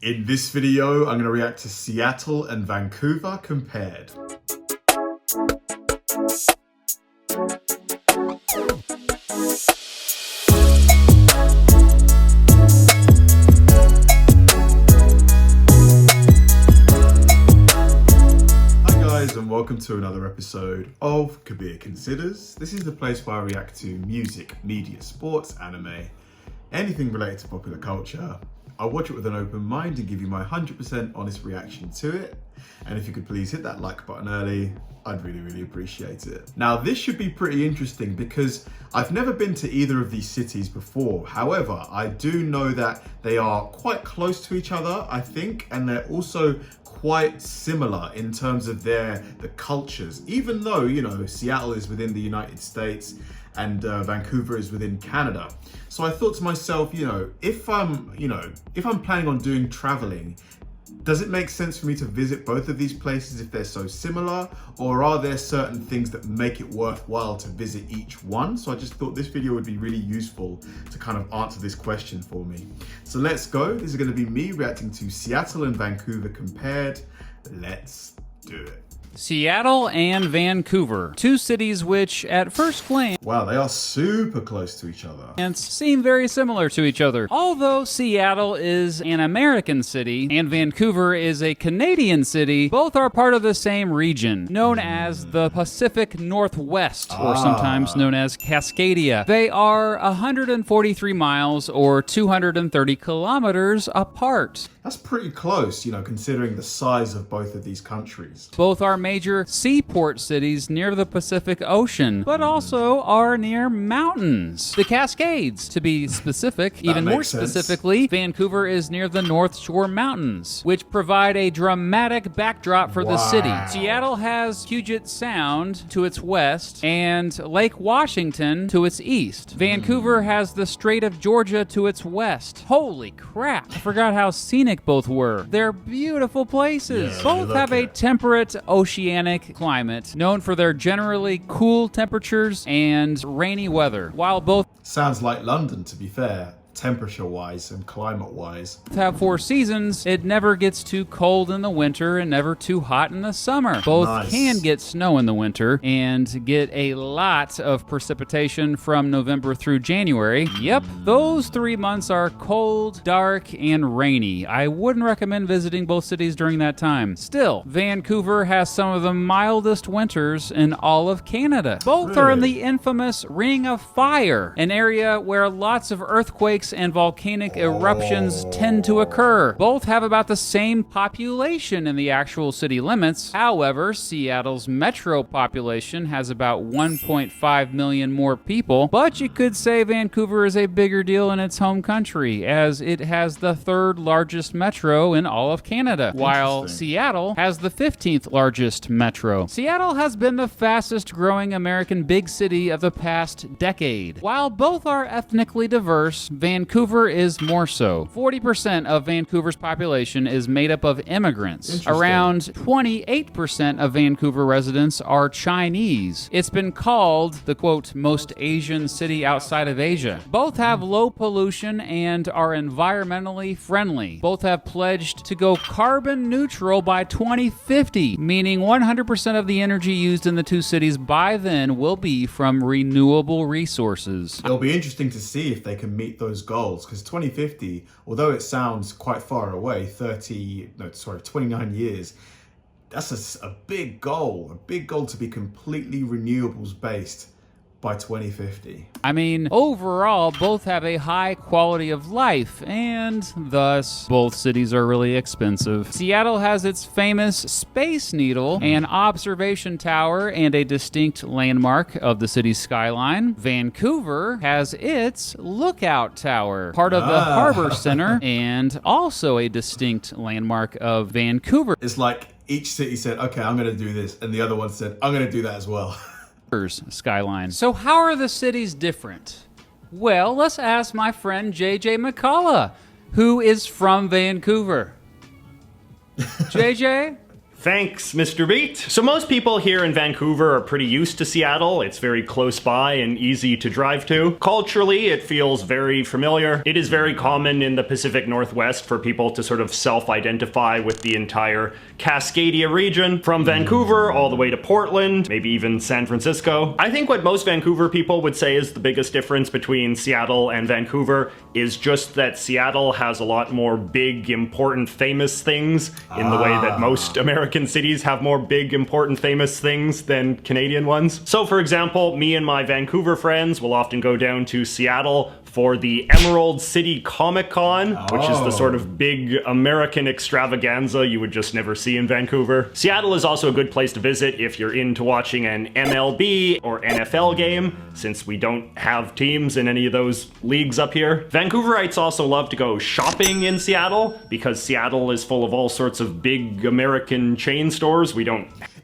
In this video, I'm going to react to Seattle and Vancouver compared. And welcome to another episode of Kabir Considers. This is the place where I react to music, media, sports, anime, anything related to popular culture. I'll watch it with an open mind and give you my 100% honest reaction to it. And if you could please hit that like button early, I'd really appreciate it. Now, this should be pretty interesting because I've never been to either of these cities before. However, I do know that they are quite close to each other, I think, and they're also quite similar in terms of the cultures, even though, you know, Seattle is within the United States and Vancouver is within Canada. So I thought to myself, if I'm planning on doing traveling, does it make sense for me to visit both of these places if they're so similar, or are there certain things that make it worthwhile to visit each one? So I just thought this video would be really useful to kind of answer this question for me. So let's go. This is going to be me reacting to Seattle and Vancouver compared. Let's do it. Seattle and Vancouver, two cities which, at first glance, wow, they are super close to each other. Seem very similar to each other. Although Seattle is an American city and Vancouver is a Canadian city, both are part of the same region, known as the Pacific Northwest, or sometimes known as Cascadia. They are 143 miles or 230 kilometers apart. That's pretty close, considering the size of both of these countries. Both are major seaport cities near the Pacific Ocean, but also are near mountains. The Cascades, to be specific. Even more specifically, Vancouver is near the North Shore Mountains, which provide a dramatic backdrop for the city. Seattle has Puget Sound to its west and Lake Washington to its east. Vancouver has the Strait of Georgia to its west. Holy crap, I forgot how scenic both were. They're beautiful places. Yeah, both have a temperate oceanic climate, known for their generally cool temperatures and rainy weather. While both sounds like London, to be fair, temperature-wise and climate-wise. Have 4 seasons, it never gets too cold in the winter and never too hot in the summer. Both can get snow in the winter and get a lot of precipitation from November through January. Yep, those 3 months are cold, dark, and rainy. I wouldn't recommend visiting both cities during that time. Still, Vancouver has some of the mildest winters in all of Canada. Both are in the infamous Ring of Fire, an area where lots of earthquakes and volcanic eruptions tend to occur. Both have about the same population in the actual city limits. However, Seattle's metro population has about 1.5 million more people, but you could say Vancouver is a bigger deal in its home country, as it has the 3rd largest metro in all of Canada, while Seattle has the 15th largest metro. Seattle has been the fastest growing American big city of the past decade. While both are ethnically diverse, Vancouver is more so. 40% of Vancouver's population is made up of immigrants. Around 28% of Vancouver residents are Chinese. It's been called the, quote, most Asian city outside of Asia. Both have low pollution and are environmentally friendly. Both have pledged to go carbon neutral by 2050, meaning 100% of the energy used in the two cities by then will be from renewable resources. It'll be interesting to see if they can meet those goals, because 2050, although it sounds quite far away, 29 years, that's a big goal to be completely renewables based by 2050. I mean, overall, both have a high quality of life, and thus, both cities are really expensive. Seattle has its famous Space Needle, an observation tower and a distinct landmark of the city's skyline. Vancouver has its Lookout Tower, part of the Harbor Center, and also a distinct landmark of Vancouver. It's like each city said, okay, I'm going to do this, and the other one said, I'm going to do that as well. Skyline. So how are the cities different? Well, let's ask my friend JJ McCullough, who is from Vancouver. JJ? Thanks, Mr. Beat. So most people here in Vancouver are pretty used to Seattle. It's very close by and easy to drive to. Culturally, it feels very familiar. It is very common in the Pacific Northwest for people to sort of self-identify with the entire Cascadia region, from Vancouver all the way to Portland, maybe even San Francisco. I think what most Vancouver people would say is the biggest difference between Seattle and Vancouver is just that Seattle has a lot more big, important, famous things in the way that most American cities have more big, important, famous things than Canadian ones. So for example, me and my Vancouver friends will often go down to Seattle for the Emerald City Comic Con, which is the sort of big American extravaganza you would just never see in Vancouver. Seattle is also a good place to visit if you're into watching an MLB or NFL game, since we don't have teams in any of those leagues up here. Vancouverites also love to go shopping in Seattle, because Seattle is full of all sorts of big American chain stores.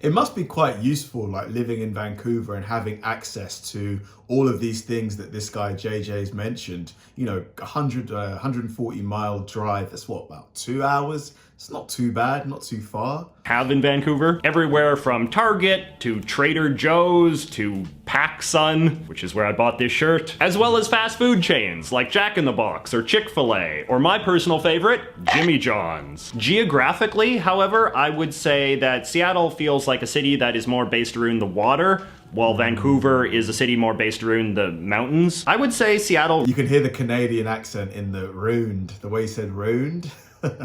It must be quite useful, like living in Vancouver and having access to all of these things that this guy JJ's mentioned. You know, 140 mile drive, that's what, about 2 hours? It's not too bad, not too far. Have in Vancouver. Everywhere from Target to Trader Joe's to PacSun, which is where I bought this shirt, as well as fast food chains like Jack in the Box or Chick-fil-A, or my personal favorite, Jimmy John's. Geographically, however, I would say that Seattle feels like a city that is more based around the water, while Vancouver is a city more based around the mountains. I would say Seattle... You can hear the Canadian accent in the ruined, the way he said ruined.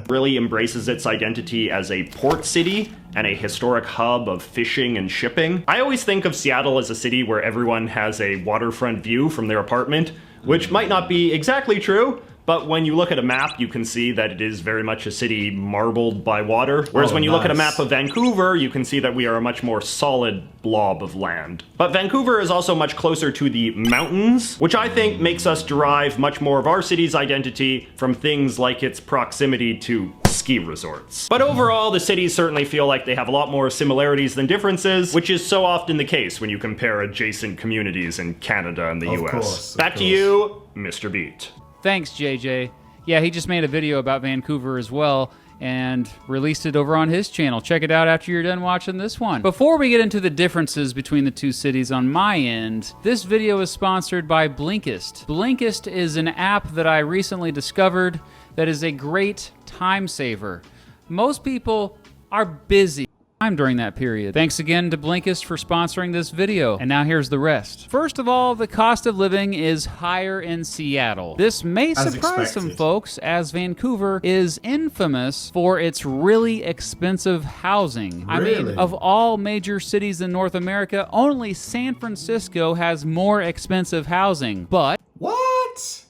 really embraces its identity as a port city and a historic hub of fishing and shipping. I always think of Seattle as a city where everyone has a waterfront view from their apartment, which might not be exactly true, but when you look at a map, you can see that it is very much a city marbled by water. Whereas when you look at a map of Vancouver, you can see that we are a much more solid blob of land. But Vancouver is also much closer to the mountains, which I think makes us derive much more of our city's identity from things like its proximity to ski resorts. But overall, the cities certainly feel like they have a lot more similarities than differences, which is so often the case when you compare adjacent communities in Canada and the US. Back to you, Mr. Beat. Thanks, JJ. Yeah, he just made a video about Vancouver as well and released it over on his channel. Check it out after you're done watching this one. Before we get into the differences between the two cities on my end, this video is sponsored by Blinkist. Blinkist is an app that I recently discovered that is a great time saver. Most people are busy during that period. Thanks again to Blinkist for sponsoring this video. And now here's the rest. First of all, the cost of living is higher in Seattle. This may surprise some folks, as Vancouver is infamous for its really expensive housing. I mean, of all major cities in North America, only San Francisco has more expensive housing. But what?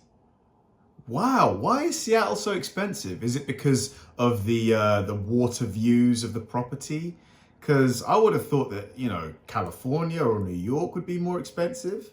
Wow, why is Seattle so expensive? Is it because of the water views of the property? Because I would have thought that, you know, California or New York would be more expensive.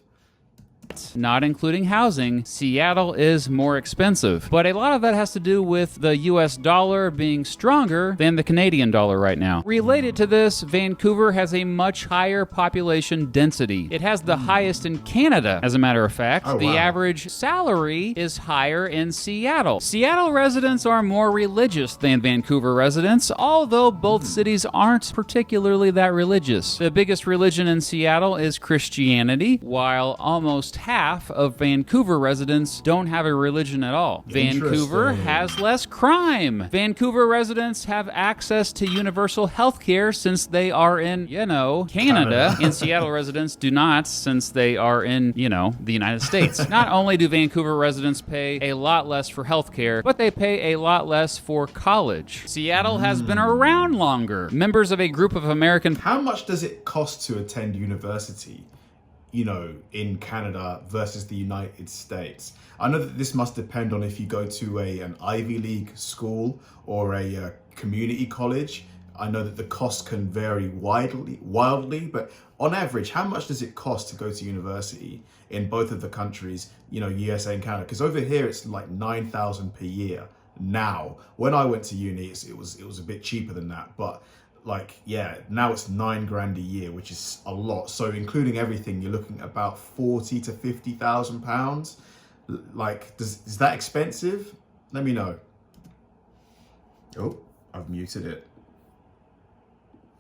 Not including housing, Seattle is more expensive. But a lot of that has to do with the US dollar being stronger than the Canadian dollar right now. Related to this, Vancouver has a much higher population density. It has the highest in Canada, as a matter of fact. The average salary is higher in Seattle. Seattle residents are more religious than Vancouver residents, although both cities aren't particularly that religious. The biggest religion in Seattle is Christianity, while almost half of Vancouver residents don't have a religion at all. Vancouver has less crime. Vancouver residents have access to universal health care since they are in, you know, Canada. And Seattle residents do not, since they are in, you know, the United States. Not only do Vancouver residents pay a lot less for health care, but they pay a lot less for college. Seattle has been around longer. Members of a group of American... How much does it cost to attend university, you know, in Canada versus the United States? I know that this must depend on if you go to an Ivy League school or a community college. I know that the cost can vary wildly, but on average, how much does it cost to go to university in both of the countries, you know, USA and Canada? Because over here, it's like $9,000 per year now. When I went to uni, it was a bit cheaper than that, but like, yeah, now it's $9,000 a year, which is a lot. So including everything, you're looking at about 40 to 50,000 pounds. Like, is that expensive? Let me know. Oh, I've muted it.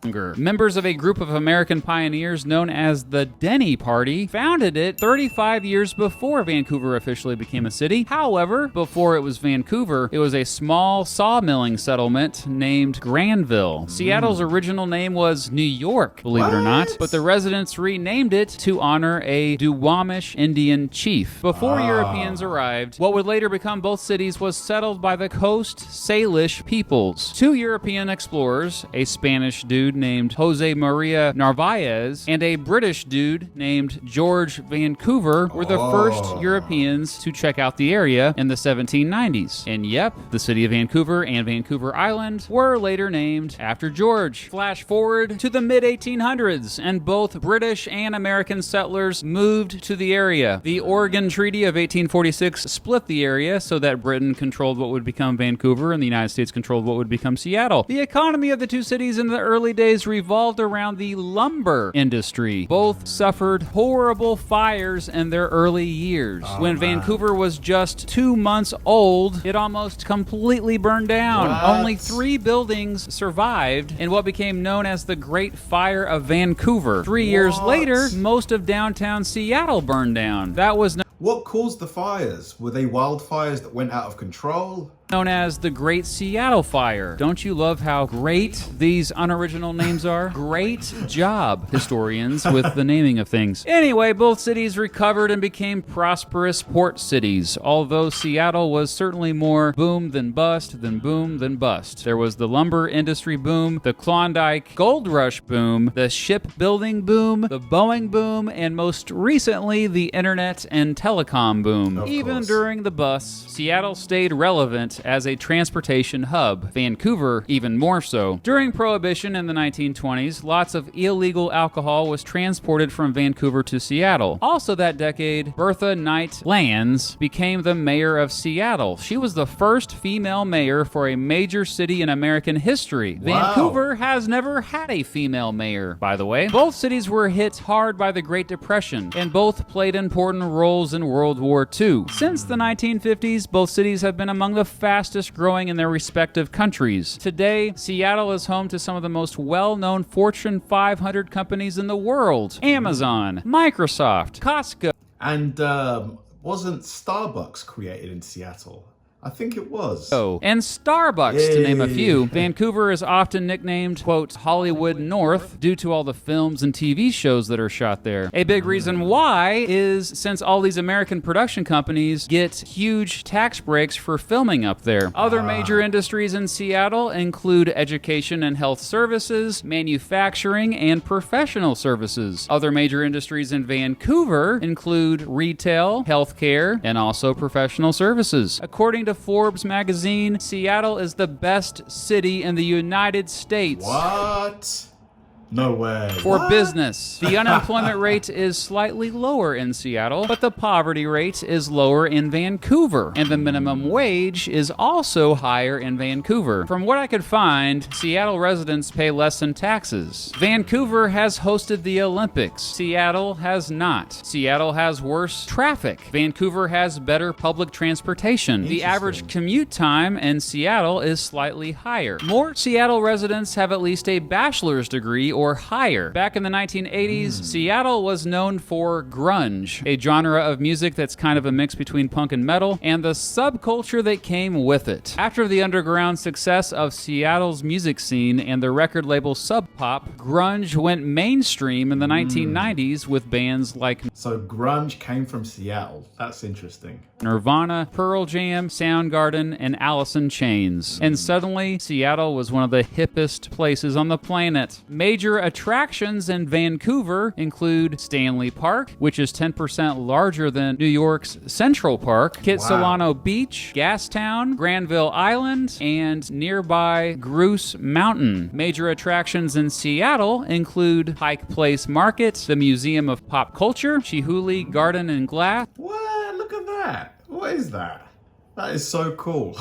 Members of a group of American pioneers known as the Denny Party founded it 35 years before Vancouver officially became a city. However, before it was Vancouver, it was a small sawmilling settlement named Granville. Seattle's original name was New York, believe it or not, but the residents renamed it to honor a Duwamish Indian chief. Before Europeans arrived, what would later become both cities was settled by the Coast Salish peoples. Two European explorers, a Spanish dude named Jose Maria Narvaez and a British dude named George Vancouver, were the first Europeans to check out the area in the 1790s. And yep, the city of Vancouver and Vancouver Island were later named after George. Flash forward to the mid-1800s, and both British and American settlers moved to the area. The Oregon Treaty of 1846 split the area so that Britain controlled what would become Vancouver and the United States controlled what would become Seattle. The economy of the two cities in the early days revolved around the lumber industry. Both suffered horrible fires in their early years. When Vancouver was just 2 months old, it almost completely burned down. Only 3 buildings survived in what became known as the Great Fire of Vancouver. 3 years later, most of downtown Seattle burned down. That was What caused the fires? Were they wildfires that went out of control? known as the Great Seattle Fire. Don't you love how great these unoriginal names are? Great job, historians, with the naming of things. Anyway, both cities recovered and became prosperous port cities, although Seattle was certainly more boom than bust than boom than bust. There was the lumber industry boom, the Klondike Gold Rush boom, the shipbuilding boom, the Boeing boom, and most recently, the internet and telecom boom. Even during the bust, Seattle stayed relevant as a transportation hub. Vancouver, even more so. During Prohibition in the 1920s, lots of illegal alcohol was transported from Vancouver to Seattle. Also that decade, Bertha Knight Lands became the mayor of Seattle. She was the first female mayor for a major city in American history. Vancouver has never had a female mayor, by the way. Both cities were hit hard by the Great Depression, and both played important roles in World War II. Since the 1950s, both cities have been among the fastest growing in their respective countries. Today, Seattle is home to some of the most well-known Fortune 500 companies in the world. Amazon, Microsoft, Costco. And wasn't Starbucks created in Seattle? I think it was. And Starbucks, to name a few. Vancouver is often nicknamed, quote, Hollywood North, due to all the films and TV shows that are shot there. A big reason why is since all these American production companies get huge tax breaks for filming up there. Other major industries in Seattle include education and health services, manufacturing, and professional services. Other major industries in Vancouver include retail, healthcare, and also professional services. According to Forbes magazine, Seattle is the best city in the United States. What? No way. For business. The unemployment rate is slightly lower in Seattle, but the poverty rate is lower in Vancouver, and the minimum wage is also higher in Vancouver. From what I could find, Seattle residents pay less in taxes. Vancouver has hosted the Olympics. Seattle has not. Seattle has worse traffic. Vancouver has better public transportation. The average commute time in Seattle is slightly higher. More Seattle residents have at least a bachelor's degree or higher. Back in the 1980s, Seattle was known for grunge, a genre of music that's kind of a mix between punk and metal, and the subculture that came with it. After the underground success of Seattle's music scene and the record label Sub Pop, grunge went mainstream in the 1990s with bands like So grunge came from Seattle. That's interesting. Nirvana, Pearl Jam, Soundgarden, and Alice in Chains. And suddenly, Seattle was one of the hippest places on the planet. Major attractions in Vancouver include Stanley Park, which is 10% larger than New York's Central Park, Kitsilano Beach, Gastown, Granville Island, and nearby Grouse Mountain. Major attractions in Seattle include Pike Place Market, the Museum of Pop Culture, Chihuly Garden and Glass. What? Look at that. What is that? That is so cool.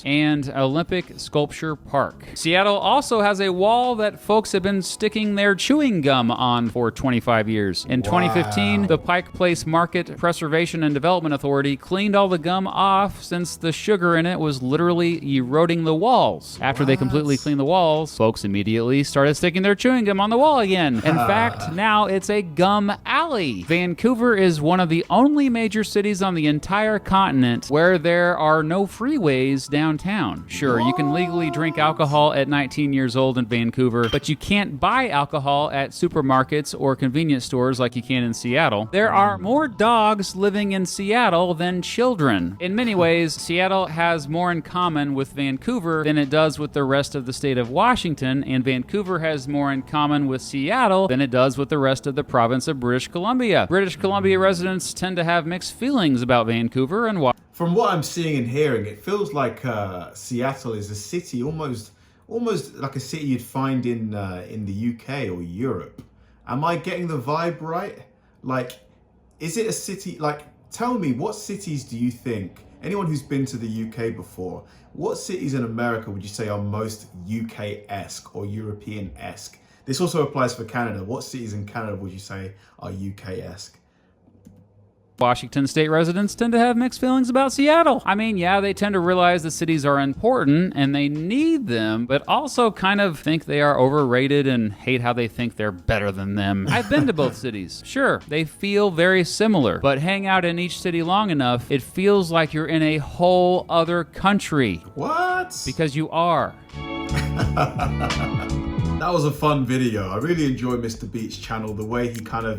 and Olympic Sculpture Park. Seattle also has a wall that folks have been sticking their chewing gum on for 25 years. In 2015, the Pike Place Market Preservation and Development Authority cleaned all the gum off since the sugar in it was literally eroding the walls. After they completely cleaned the walls, folks immediately started sticking their chewing gum on the wall again. In fact, now it's a gum alley. Vancouver is one of the only major cities on the entire continent where there are no freeways downtown. Sure, you can legally drink alcohol at 19 years old in Vancouver, but you can't buy alcohol at supermarkets or convenience stores like you can in Seattle. There are more dogs living in Seattle than children. In many ways, Seattle has more in common with Vancouver than it does with the rest of the state of Washington, and Vancouver has more in common with Seattle than it does with the rest of the province of British Columbia. British Columbia residents tend to have mixed feelings about Vancouver and From what I'm seeing and hearing, it feels like Seattle is a city almost like a city you'd find in the UK or Europe. Am I getting the vibe right? Like, is it a city? Like, tell me, what cities do you think? Anyone who's been to the UK before, what cities in America would you say are most UK-esque or European-esque? This also applies for Canada. What cities in Canada would you say are UK-esque? Washington state residents tend to have mixed feelings about Seattle. I mean, yeah, they tend to realize the cities are important and they need them, but also kind of think they are overrated and hate how they think they're better than them. I've been to both cities. Sure, they feel very similar, but hang out in each city long enough, it feels like you're in a whole other country. What? Because you are. That was a fun video. I really enjoy Mr. Beat's channel, the way he kind of,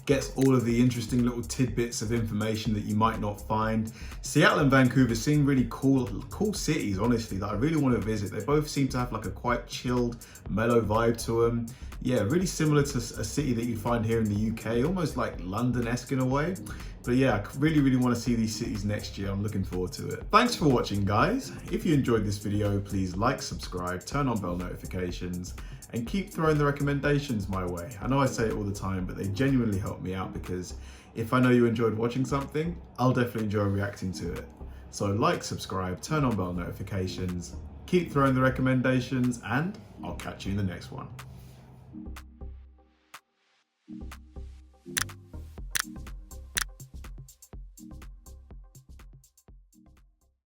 gets all of the interesting little tidbits of information that you might not find. Seattle and Vancouver seem really cool cities, honestly, that I really want to visit. They both seem to have like a quite chilled, mellow vibe to them. Yeah, really similar to a city that you find here in the UK, almost like London-esque in a way. But yeah, I really want to see these cities next year. I'm looking forward to it. Thanks for watching, guys. If you enjoyed this video, please like, subscribe, turn on bell notifications, and keep throwing the recommendations my way. I know I say it all the time, but they genuinely help me out, because if I know you enjoyed watching something, I'll definitely enjoy reacting to it. So like, subscribe, turn on bell notifications, keep throwing the recommendations, and I'll catch you in the next one.